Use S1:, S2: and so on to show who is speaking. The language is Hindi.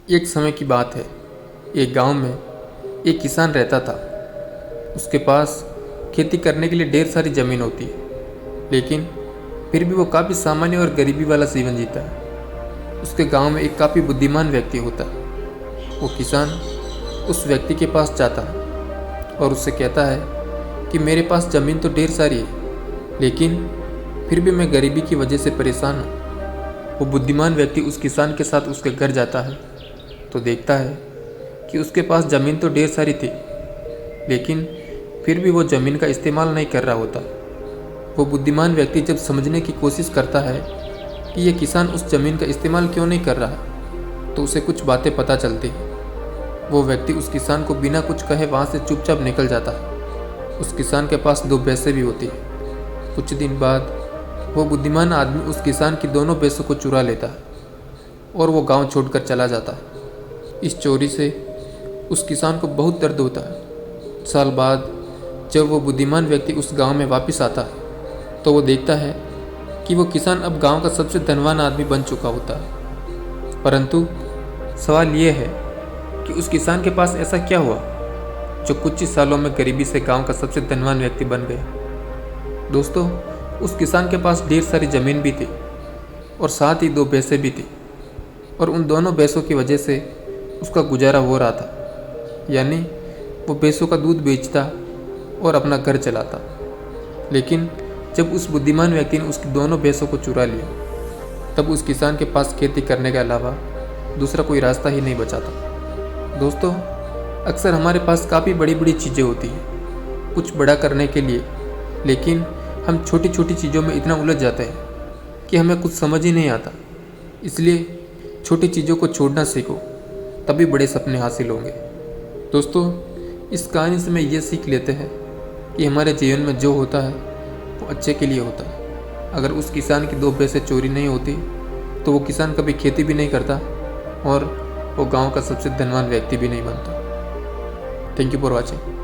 S1: एक समय की बात है। एक गांव में एक किसान रहता था। उसके पास खेती करने के लिए ढेर सारी ज़मीन होती है, लेकिन फिर भी वो काफ़ी सामान्य और गरीबी वाला जीवन जीता है। उसके गांव में एक काफ़ी बुद्धिमान व्यक्ति होता है। वो किसान उस व्यक्ति के पास जाता है और उससे कहता है कि मेरे पास ज़मीन तो ढेर सारी है, लेकिन फिर भी मैं गरीबी की वजह से परेशान हूँ। वो बुद्धिमान व्यक्ति उस किसान के साथ उसके घर जाता है तो देखता है कि उसके पास ज़मीन तो ढेर सारी थी, लेकिन फिर भी वो ज़मीन का इस्तेमाल नहीं कर रहा होता। वो बुद्धिमान व्यक्ति जब समझने की कोशिश करता है कि ये किसान उस ज़मीन का इस्तेमाल क्यों नहीं कर रहा, तो उसे कुछ बातें पता चलती हैं। वो व्यक्ति उस किसान को बिना कुछ कहे वहाँ से चुपचाप निकल जाता है। उस किसान के पास 2 भैंसें भी होती हैं। कुछ दिन बाद वो बुद्धिमान आदमी उस किसान की दोनों भैंसों को चुरा लेता है और वो गांव छोड़कर चला जाता है। इस चोरी से उस किसान को बहुत दर्द होता है। साल बाद जब वो बुद्धिमान व्यक्ति उस गांव में वापस आता है तो वो देखता है कि वो किसान अब गांव का सबसे धनवान आदमी बन चुका होता है। परंतु सवाल ये है कि उस किसान के पास ऐसा क्या हुआ जो कुछ ही सालों में गरीबी से गांव का सबसे धनवान व्यक्ति बन गया। दोस्तों, उस किसान के पास ढेर सारी ज़मीन भी थी और साथ ही 2 भैंसें भी थी, और उन दोनों भैंसों की वजह से उसका गुजारा हो रहा था। यानी वो भैंसों का दूध बेचता और अपना घर चलाता। लेकिन जब उस बुद्धिमान व्यक्ति ने उसकी दोनों भैंसों को चुरा लिया, तब उस किसान के पास खेती करने के अलावा दूसरा कोई रास्ता ही नहीं बचा था। दोस्तों, अक्सर हमारे पास काफ़ी बड़ी बड़ी चीज़ें होती हैं कुछ बड़ा करने के लिए, लेकिन हम छोटी छोटी चीज़ों में इतना उलझ जाते हैं कि हमें कुछ समझ ही नहीं आता। इसलिए छोटी चीज़ों को छोड़ना सीखो, तभी बड़े सपने हासिल होंगे। दोस्तों, इस कहानी से मैं ये सीख लेते हैं कि हमारे जीवन में जो होता है वो अच्छे के लिए होता है। अगर उस किसान की 2 भैंसें चोरी नहीं होती तो वो किसान कभी खेती भी नहीं करता और वो गांव का सबसे धनवान व्यक्ति भी नहीं बनता। Thank you for watching.